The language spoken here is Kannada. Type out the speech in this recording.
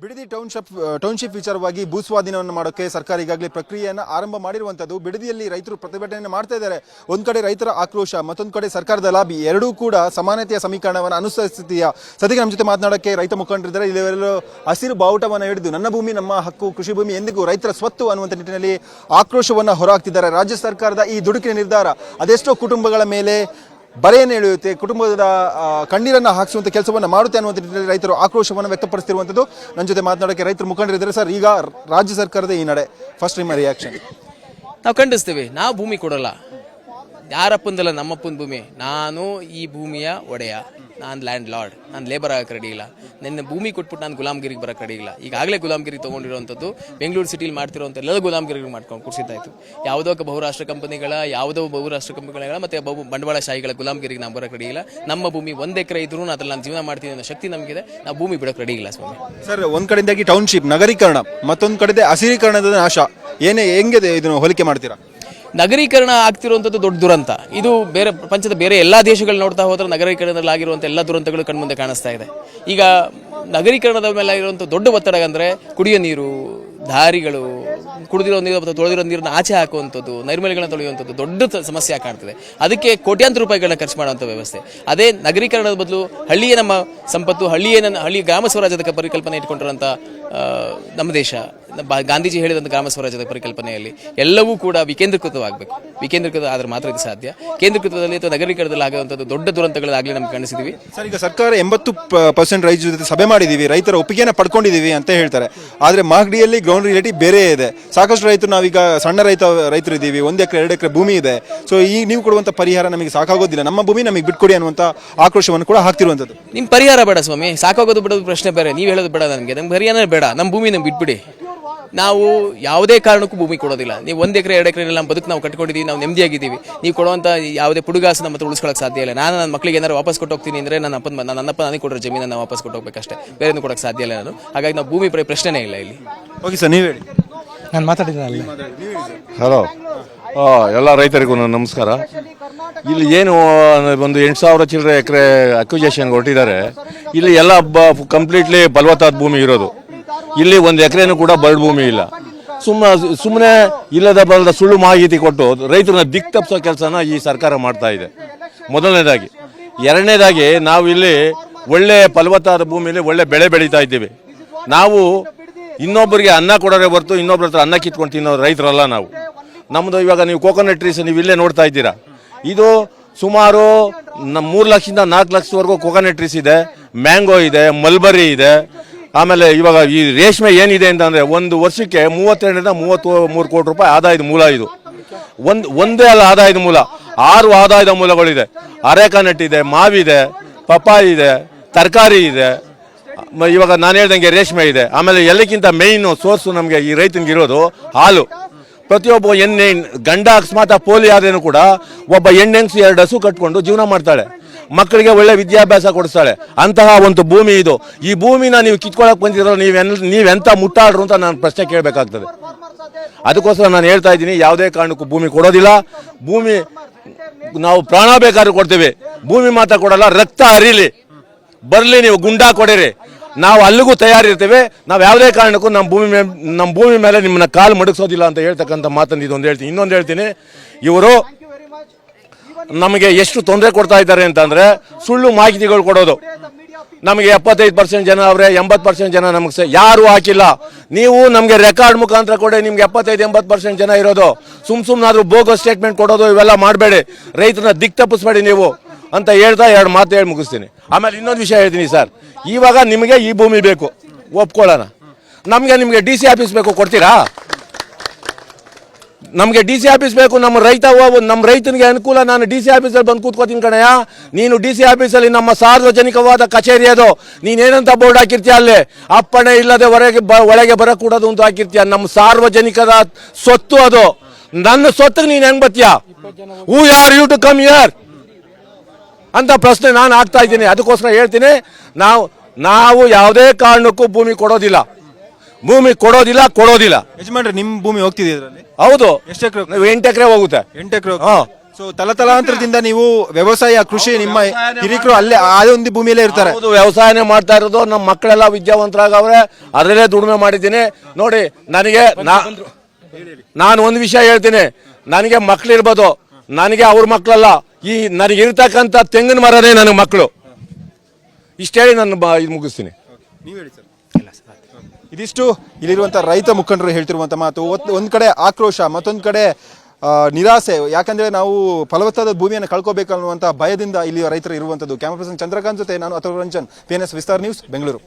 ಬಿಡದಿ ಟೌನ್ಶಿಪ್ ವಿಚಾರವಾಗಿ ಭೂಸ್ವಾಧೀನವನ್ನು ಮಾಡೋಕ್ಕೆ ಸರ್ಕಾರ ಈಗಾಗಲೇ ಪ್ರಕ್ರಿಯೆಯನ್ನು ಆರಂಭ ಮಾಡಿರುವಂಥದ್ದು. ಬಿಡದಿಯಲ್ಲಿ ರೈತರು ಪ್ರತಿಭಟನೆ ಮಾಡ್ತಾ ಇದ್ದಾರೆ. ಒಂದು ಕಡೆ ರೈತರ ಆಕ್ರೋಶ, ಮತ್ತೊಂದು ಕಡೆ ಸರ್ಕಾರದ ಲಾಬಿ, ಎರಡೂ ಕೂಡ ಸಮಾನತೆಯ ಸಮೀಕರಣವನ್ನು ಅನುಸರಿಸುತ್ತೀಯ. ಸದ್ಯಕ್ಕೆ ನಮ್ಮ ಜೊತೆ ಮಾತನಾಡೋಕ್ಕೆ ರೈತ ಮುಖಂಡರಿದ್ದಾರೆ. ಇಲ್ಲಿವರೆಲ್ಲೂ ಹಸಿರು ಬಾವುಟವನ್ನು ಹಿಡಿದು ನನ್ನ ಭೂಮಿ ನಮ್ಮ ಹಕ್ಕು, ಕೃಷಿ ಭೂಮಿ ಎಂದಿಗೂ ರೈತರ ಸ್ವತ್ತು ಅನ್ನುವಂಥ ನಿಟ್ಟಿನಲ್ಲಿ ಆಕ್ರೋಶವನ್ನು ಹೊರಹಾಕ್ತಿದ್ದಾರೆ. ರಾಜ್ಯ ಸರ್ಕಾರದ ಈ ದುಡುಕಿನ ನಿರ್ಧಾರ ಅದೆಷ್ಟೋ ಕುಟುಂಬಗಳ ಮೇಲೆ ಬರೆಯನ್ನು ಎಳೆಯುತ್ತೆ, ಕುಟುಂಬದ ಕಣ್ಣೀರನ್ನು ಹಾಕಿಸುವಂಥ ಕೆಲಸವನ್ನು ಮಾಡುತ್ತೆ ಅನ್ನುವಂಥ ನಿಟ್ಟಿನಲ್ಲಿ ರೈತರು ಆಕ್ರೋಶವನ್ನು ವ್ಯಕ್ತಪಡಿಸ್ತಿರುವಂಥದ್ದು. ನನ್ನ ಜೊತೆ ಮಾತನಾಡೋಕ್ಕೆ ರೈತರ ಮುಖಂಡರಿದ್ದಾರೆ. ಸರ್, ಈಗ ರಾಜ್ಯ ಸರ್ಕಾರದ ಈ ನಡೆ, ಫಸ್ಟ್ ನಿಮ್ಮ ರಿಯಾಕ್ಷನ್? ನಾವು ಖಂಡಿಸ್ತೀವಿ. ನಾವು ಭೂಮಿ ಕೊಡಲ್ಲ, ಯಾರಪ್ಪಂದಲ್ಲ ನಮ್ಮಪ್ಪನ ಭೂಮಿ. ನಾನು ಈ ಭೂಮಿಯ ಒಡೆಯ, ನಾನು ಲ್ಯಾಂಡ್ ಲಾರ್ಡ್, ನಾನು ಲೇಬರ್ ಆಗಕ್ಕೆ ರೆಡಿ ಇಲ್ಲ. ನನ್ನ ಭೂಮಿ ಕೊಟ್ಬಿಟ್ಟು ನಾನು ಗುಲಾಮ್ಗಿರಿಗೆ ಬರೋಕ್ಕೆ ರೆಡಿ ಇಲ್ಲ. ಈಗಾಗಲೇ ಗುಲಾಮ್ಗಿರಿಗೆ ತೊಗೊಂಡಿರುವಂಥದ್ದು ಬೆಂಗಳೂರು ಸಿಟಿಲಿ ಮಾಡ್ತಿರೋಂಥ ಎಲ್ಲ ಗುಲಾಮ್ಗಿರಿಗೆ ಮಾಡ್ಕೊಂಡು ಕುಡಿಸಿದ್ದಾಯಿತು. ಯಾವುದೋ ಬಹುರಾಷ್ಟ್ರ ಕಂಪನಿಗಳ ಮತ್ತು ಬಂಡವಾಳಶಾಹಿಗಳ ಗುಲಾಮ್ಗಿರಿಗೆ ನಾವು ಬರೋಕ್ಕೆ ರೆಡಿ ಇಲ್ಲ. ನಮ್ಮ ಭೂಮಿ 1 ಎಕರೆ ಇದ್ರೂ ಅದ್ರಲ್ಲಿ ನಾನು ಜೀವನ ಮಾಡ್ತೀನಿ ಅನ್ನೋ ಶಕ್ತಿ ನಮಗಿದೆ. ನಾವು ಭೂಮಿ ಬಿಡೋಕ್ಕೆ ರೆಡಿ ಇಲ್ಲ ಸ್ವಾಮಿ. ಸರ್, ಒಂದು ಕಡೆಯಿಂದಾಗಿ ಟೌನ್ಶಿಪ್ ನಗರೀಕರಣ, ಮತ್ತೊಂದು ಕಡೆ ಹಸಿರೀಕರಣದ ನಾಶ, ಹೆಂಗೆ ಇದನ್ನು ಹೋಲಿಕೆ ಮಾಡ್ತೀರಾ? ನಗರೀಕರಣ ಆಗ್ತಿರುವಂಥದ್ದು ದೊಡ್ಡ ದುರಂತ. ಇದು ಪ್ರಪಂಚದ ಬೇರೆ ಎಲ್ಲ ದೇಶಗಳು ನೋಡ್ತಾ ಹೋದ್ರೆ ನಗರೀಕರಣದಲ್ಲಿ ಆಗಿರುವಂಥ ಎಲ್ಲ ದುರಂತಗಳು ಕಣ್ಮುಂದೆ ಕಾಣಿಸ್ತಾ ಇದೆ. ಈಗ ನಗರೀಕರಣದ ಮೇಲೆ ಆಗಿರುವಂಥ ದೊಡ್ಡ ಒತ್ತಡ ಅಂದರೆ ಕುಡಿಯೋ ನೀರು, ದಾರಿಗಳು, ಕುಡಿದಿರೋ ನೀರು ಮತ್ತು ತೊಳೆದಿರೋ ನೀರನ್ನು ಆಚೆ ಹಾಕುವಂಥದ್ದು, ನೈರ್ಮಲ್ಯಗಳನ್ನ ತೊಳೆಯುವಂಥದ್ದು ದೊಡ್ಡ ಸಮಸ್ಯೆ ಕಾಣ್ತದೆ. ಅದಕ್ಕೆ ಕೋಟ್ಯಾಂತರ ರೂಪಾಯಿಗಳನ್ನ ಖರ್ಚು ಮಾಡುವಂಥ ವ್ಯವಸ್ಥೆ. ಅದೇ ನಗರೀಕರಣದ ಬದಲು ಹಳ್ಳಿಯೇ ನಮ್ಮ ಸಂಪತ್ತು, ಹಳ್ಳಿ ಗ್ರಾಮ ಸ್ವರಾಜ್ಯದ ಪರಿಕಲ್ಪನೆ ಇಟ್ಕೊಂಡಿರೋಂಥ ನಮ್ಮ ದೇಶ, ಗಾಂಧೀಜಿ ಹೇಳಿದಂಥ ಗ್ರಾಮ ಸ್ವರಾಜ್ಯದ ಪರಿಕಲ್ಪನೆಯಲ್ಲಿ ಎಲ್ಲವೂ ಕೂಡ ವಿಕೇಂದ್ರೀಕೃತವಾಗಬೇಕು. ವಿಕೇಂದ್ರೀಕೃತ ಆದ್ರೆ ಮಾತ್ರ ಇದು ಸಾಧ್ಯ. ಕೇಂದ್ರೀಕೃತದಲ್ಲಿ ಅಥವಾ ನಗರೀಕರಣದಲ್ಲಿ ಆಗುವಂಥದ್ದು ದೊಡ್ಡ ದುರಂತಗಳಾಗಲಿ ನಮ್ಗೆ ಕಾಣಿಸಿದ್ದೀವಿ. ಸರ್, ಈಗ ಸರ್ಕಾರ 80% ರೈತರ ಜೊತೆ ಸಭೆ ಮಾಡಿದ್ದೀವಿ, ರೈತರ ಒಪ್ಪಿಗೆನ ಪಡ್ಕೊಂಡಿದ್ದೀವಿ ಅಂತ ಹೇಳ್ತಾರೆ. ಆದರೆ ಮಾಗಡಿಯಲ್ಲಿ ಗ್ರೌಂಡ್ ರಿಯಾಲಿಟಿ ಬೇರೆ ಇದೆ. ಸಾಕಷ್ಟು ರೈತರು, ನಾವೀಗ ಸಣ್ಣ ರೈತರು ಇದ್ದೀವಿ, 1 ಎಕರೆ 2 ಎಕರೆ ಭೂಮಿ ಇದೆ. ಸೊ ಈಗ ನೀವು ಕೊಡುವಂಥ ಪರಿಹಾರ ನಮಗೆ ಸಾಕಾಗೋದಿಲ್ಲ, ನಮ್ಮ ಭೂಮಿ ನಮಗೆ ಬಿಟ್ಕೊಡಿ ಅನ್ನುವಂಥ ಆಕ್ರೋಶವನ್ನು ಕೂಡ ಹಾಕ್ತಿರುವಂಥದ್ದು. ನಿಮ್ಮ ಪರಿಹಾರ ಬೇಡ ಸ್ವಾಮಿ, ಸಾಕಾಗೋದು ಬಿಡೋದು ಪ್ರಶ್ನೆ ಬೇರೆ. ನೀವು ಹೇಳೋದು ಬೇಡ, ನಮಗೆ ಪರಿಹಾರ ಬೇಡ, ನಮ್ಮ ಭೂಮಿ ನಮ್ಗೆ ಬಿಟ್ಬಿಡಿ. ನಾವು ಯಾವುದೇ ಕಾರಣಕ್ಕೂ ಭೂಮಿ ಕೊಡೋದಿಲ್ಲ. ನೀವು 1 ಎಕರೆ 2 ಎಕರೆ ನಮ್ಮ ಬದುಕು ನಾವು ಕಟ್ಕೊಂಡಿದ್ದೀವಿ, ನಾವು ನೆಮ್ಮದಿಯಾಗಿದ್ದೀವಿ. ನೀವು ಕೊಡುವಂಥ ಯಾವುದೇ ಪುಡುಗಾಸು ನಮ್ಮ ಹತ್ರ ಉಳಿಸ್ಕೊಳ್ಳೋಕೆ ಸಾಧ್ಯ ಇಲ್ಲ. ನಾನು ನನ್ನ ಮಕ್ಕಳಿಗೆ ಏನಾರು ವಾಪಸ್ ಕೊಟ್ಟು ಹೋಗ್ತೀನಿ ಅಂದರೆ ನನ್ನ ಅಪ್ಪ ನನಗೆ ಕೊಡೋ ಜಮೀನನ್ನು ವಾಪಸ್ ಕೊಟ್ಟು ಹೋಗ್ಬೇಕಷ್ಟೇ, ಬೇರೆ ಕೊಡೋಕ್ಕೆ ಸಾಧ್ಯ ಇಲ್ಲ ನಾನು. ಹಾಗಾಗಿ ನಾವು ಭೂಮಿ ಪ್ರಶ್ನೆನೇ ಇಲ್ಲ ಇಲ್ಲಿ. ಓಕೆ ಸರ್, ನೀವು ಹೇಳಿ. ನಾನು ಮಾತಾಡಿದ್ದೀನಿ. ಹಲೋ, ಎಲ್ಲ ರೈತರಿಗೂ ನಮಸ್ಕಾರ. ಇಲ್ಲಿ ಏನು ಒಂದು 8,000 ಚಿಲ್ಲರೆ ಎಕರೆ ಅಕ್ವಿಜೇಷನ್ ಹೊರಟಿದ್ದಾರೆ. ಇಲ್ಲಿ ಎಲ್ಲ ಕಂಪ್ಲೀಟ್ಲಿ ಫಲವತ್ತಾದ ಭೂಮಿ ಇರೋದು. ಇಲ್ಲಿ 1 ಎಕರೆನೂ ಕೂಡ ಬರಡು ಭೂಮಿ ಇಲ್ಲ. ಸುಮ್ಮನೆ ಇಲ್ಲದ ಬಲ್ಲದ ಸುಳ್ಳು ಮಾಹಿತಿ ಕೊಟ್ಟು ರೈತರನ್ನ ದಿಕ್ಕು ತಪ್ಪಿಸೋ ಕೆಲಸನ ಈ ಸರ್ಕಾರ ಮಾಡ್ತಾ ಇದೆ, ಮೊದಲನೇದಾಗಿ. ಎರಡನೇದಾಗಿ, ನಾವು ಇಲ್ಲಿ ಒಳ್ಳೆ ಫಲವತ್ತಾದ ಭೂಮಿಯಲ್ಲಿ ಒಳ್ಳೆ ಬೆಳೆ ಬೆಳೀತಾ ಇದ್ದೀವಿ. ನಾವು ಇನ್ನೊಬ್ಬರಿಗೆ ಅನ್ನ ಕೊಡೋರೆ ಹೊರತು ಇನ್ನೊಬ್ಬರ ಹತ್ರ ಅನ್ನ ಕಿತ್ಕೊಂಡು ತಿನ್ನೋ ರೈತರಲ್ಲ ನಾವು. ನಮ್ಮದು ಇವಾಗ ನೀವು ಕೋಕೋನಟ್ ಟ್ರೀಸ್ ನೀವು ಇಲ್ಲೇ ನೋಡ್ತಾ ಇದ್ದೀರಾ. ಇದು ಸುಮಾರು 3 ಲಕ್ಷದಿಂದ 4 ಲಕ್ಷವರೆಗೂ ಕೋಕೋನಟ್ ಟ್ರೀಸ್ ಇದೆ, ಮ್ಯಾಂಗೋ ಇದೆ, ಮಲ್ಬರಿ ಇದೆ. ಆಮೇಲೆ ಇವಾಗ ಈ ರೇಷ್ಮೆ ಏನಿದೆ ಅಂತಂದರೆ ಒಂದು ವರ್ಷಕ್ಕೆ 32ರಿಂದ 33 ಕೋಟಿ ರೂಪಾಯಿ ಆದಾಯದ ಮೂಲ ಇದು. ಒಂದೇ ಅಲ್ಲ ಆದಾಯದ ಮೂಲ, 6 ಆದಾಯದ ಮೂಲಗಳಿದೆ. ಅರೆಕಾನಟ್ ಇದೆ, ಮಾವಿದೆ, ಪಪ್ಪಾಯಿ ಇದೆ, ತರಕಾರಿ ಇದೆ. ಇವಾಗ ನಾನು ಹೇಳ್ದಂಗೆ ರೇಷ್ಮೆ ಇದೆ. ಆಮೇಲೆ ಎಲ್ಲಕ್ಕಿಂತ ಮೇಯ್ನು ಸೋರ್ಸು ನಮಗೆ ಈ ರೈತನಿಗೆ ಇರೋದು ಹಾಲು. ಪ್ರತಿಯೊಬ್ಬ ಗಂಡ ಅಕಸ್ಮಾತ್ ಪೋಲಿ ಆದ್ರೇನು ಕೂಡ ಒಬ್ಬ ಹೆಣ್ಣೆಂಗ್ಸು 2 ಹಸು ಕಟ್ಕೊಂಡು ಜೀವನ ಮಾಡ್ತಾಳೆ, ಮಕ್ಕಳಿಗೆ ಒಳ್ಳೆ ವಿದ್ಯಾಭ್ಯಾಸ ಕೊಡಿಸ್ತಾಳೆ. ಅಂತಹ ಒಂದು ಭೂಮಿ ಇದು. ಈ ಭೂಮಿನ ನೀವು ಕಿತ್ಕೊಳ್ಳೋಕೆ ಬಂದಿರೋ ನೀವೆಂತ ಮುಟ್ಟಾಡ್ರು ಅಂತ ನಾನು ಪ್ರಶ್ನೆ ಕೇಳಬೇಕಾಗ್ತದೆ. ಅದಕ್ಕೋಸ್ಕರ ನಾನು ಹೇಳ್ತಾ ಇದ್ದೀನಿ, ಯಾವುದೇ ಕಾರಣಕ್ಕೂ ಭೂಮಿ ಕೊಡೋದಿಲ್ಲ. ಭೂಮಿ ನಾವು ಪ್ರಾಣ ಬೇಕಾದ್ರೂ ಕೊಡ್ತೀವಿ, ಭೂಮಿ ಮಾತ್ರ ಕೊಡಲ್ಲ. ರಕ್ತ ಹರಿಲಿ ಬರಲಿ, ನೀವು ಗುಂಡಾ ಕೊಡಿರಿ, ನಾವು ಅಲ್ಲಿಗೂ ತಯಾರಿರ್ತೇವೆ. ನಾವು ಯಾವುದೇ ಕಾರಣಕ್ಕೂ ನಮ್ಮ ಭೂಮಿ ಮೇಲೆ ನಿಮ್ಮನ್ನ ಕಾಲು ಮಡಗಿಸೋದಿಲ್ಲ ಅಂತ ಹೇಳ್ತಕ್ಕಂಥ ಮಾತನ್ನು ಇದೊಂದು ಹೇಳ್ತೀನಿ. ಇನ್ನೊಂದು ಹೇಳ್ತೀನಿ, ಇವರು ನಮಗೆ ಎಷ್ಟು ತೊಂದರೆ ಕೊಡ್ತಾ ಇದ್ದಾರೆ ಅಂತಂದರೆ ಸುಳ್ಳು ಮಾಹಿತಿಗಳು ಕೊಡೋದು. ನಮಗೆ 75% ಜನ ಅವರೇ, 80% ಜನ ನಮಗೆ ಯಾರೂ ಹಾಕಿಲ್ಲ. ನೀವು ನಮಗೆ ರೆಕಾರ್ಡ್ ಮುಖಾಂತರ ಕೊಡಿ, ನಿಮ್ಗೆ 75-80% ಜನ ಇರೋದು. ಸುಮ್ಮನಾದ್ರೂ ಬೋಗಸ್ ಸ್ಟೇಟ್ಮೆಂಟ್ ಕೊಡೋದು ಇವೆಲ್ಲ ಮಾಡಬೇಡಿ, ರೈತರನ್ನ ದಿಕ್ಕು ತಪ್ಪಿಸ್ಬೇಡಿ ನೀವು ಅಂತ ಹೇಳ್ತಾ 2 ಮಾತು ಹೇಳಿ ಮುಗಿಸ್ತೀನಿ. ಆಮೇಲೆ ಇನ್ನೊಂದು ವಿಷಯ ಹೇಳ್ತೀನಿ ಸರ್. ಇವಾಗ ನಿಮಗೆ ಈ ಭೂಮಿ ಬೇಕು, ಒಪ್ಕೊಳ್ಳೋಣ. ನಿಮಗೆ DC ಆಫೀಸ್ ಬೇಕು, ಕೊಡ್ತೀರಾ? ನಮಗೆ DC ಆಫೀಸ್ ಬೇಕು. ನಮ್ಮ ರೈತನಿಗೆ ಅನುಕೂಲ. ನಾನು DC ಆಫೀಸಲ್ಲಿ ಬಂದು ಕೂತ್ಕೋತೀನಿ ಕಣಯ್ಯ. ನೀನು DC ಆಫೀಸಲ್ಲಿ ನಮ್ಮ ಸಾರ್ವಜನಿಕವಾದ ಕಚೇರಿ ಅದು. ನೀನೇನಂತ ಬೋರ್ಡ್ ಹಾಕಿರ್ತೀಯ, ಅಲ್ಲೇ ಅಪ್ಪಣೆ ಇಲ್ಲದೆ ಒಳಗೆ ಬರಕೂಡದು ಅಂತ ಹಾಕಿರ್ತೀಯ. ನಮ್ಮ ಸಾರ್ವಜನಿಕದ ಸ್ವತ್ತು ಅದು. ನನ್ನ ಸ್ವತ್ತಿಗೆ ನೀನು ಹೆಂಗ್ ಬರ್ತೀಯ? Who are you to come here ಅಂತ ಪ್ರಶ್ನೆ ನಾನು ಆಗ್ತಾ ಇದ್ದೀನಿ. ಅದಕ್ಕೋಸ್ಕರ ಹೇಳ್ತೀನಿ, ನಾವು ಯಾವುದೇ ಕಾರಣಕ್ಕೂ ಭೂಮಿ ಕೊಡೋದಿಲ್ಲ. ಯಜಮಾನ್ರೆ, ನಿಮ್ಮ ಭೂಮಿ ಹೋಗ್ತಿದೆ ಇದರಲ್ಲಿ? ಹೌದು. ಎಷ್ಟು ಎಕರೆ? 8 ಎಕರೆ ಹೋಗುತ್ತೆ. 8 ಎಕರೆ. ಸೊ ತಲತಲಾಂತರದಿಂದ ನೀವು ವ್ಯವಸಾಯ ಕೃಷಿ ನಿಮ್ಮ ಹಿರಿಕರು ಅಲ್ಲೇ ಅದೇ ಒಂದು ಭೂಮಿಯಲ್ಲೇ ಇರ್ತಾರೆ. ಹೌದು, ವ್ಯವಸಾಯನೇ ಮಾಡ್ತಾ ಇರೋದು. ನಮ್ಮ ಮಕ್ಕಳೆಲ್ಲ ವಿದ್ಯಾವಂತರಾಗವ್ರೆ, ಅದರಲ್ಲೇ ದುಡಿಮೆ ಮಾಡಿದ್ದೀನಿ. ನೋಡಿ ನನಗೆ ನಾನು ಒಂದು ವಿಷಯ ಹೇಳ್ತೀನಿ, ನನಗೆ ಮಕ್ಳಿರ್ಬೋದು, ನನಗೆ ಅವ್ರ ಮಕ್ಕಳಲ್ಲ, ಈ ನನಗಿರ್ತಕ್ಕಂಥ ತೆಂಗಿನ ಮರನೇ ನನಗೆ ಮಕ್ಕಳು. ಇಷ್ಟು ಹೇಳಿ ನಾನು ಇದು ಮುಗಿಸ್ತೀನಿ. ಇದಿಷ್ಟು ಇಲ್ಲಿರುವಂಥ ರೈತ ಮುಖಂಡರು ಹೇಳ್ತಿರುವಂಥ ಮಾತು. ಒಂದು ಕಡೆ ಆಕ್ರೋಶ, ಮತ್ತೊಂದು ಕಡೆ ನಿರಾಸೆ. ಯಾಕಂದ್ರೆ ನಾವು ಫಲವತ್ತಾದ ಭೂಮಿಯನ್ನು ಕಳ್ಕೋಬೇಕು ಅನ್ನುವಂಥ ಭಯದಿಂದ ಇಲ್ಲಿ ರೈತರು ಇರುವಂಥದ್ದು. ಕ್ಯಾಮರಾ ಪರ್ಸನ್ ಚಂದ್ರಕಾಂತ್ ಜೊತೆ ನಾನು ಅಥರ್ವ ರಂಜನ್, PNS ವಿಸ್ತಾರ ನ್ಯೂಸ್, ಬೆಂಗಳೂರು.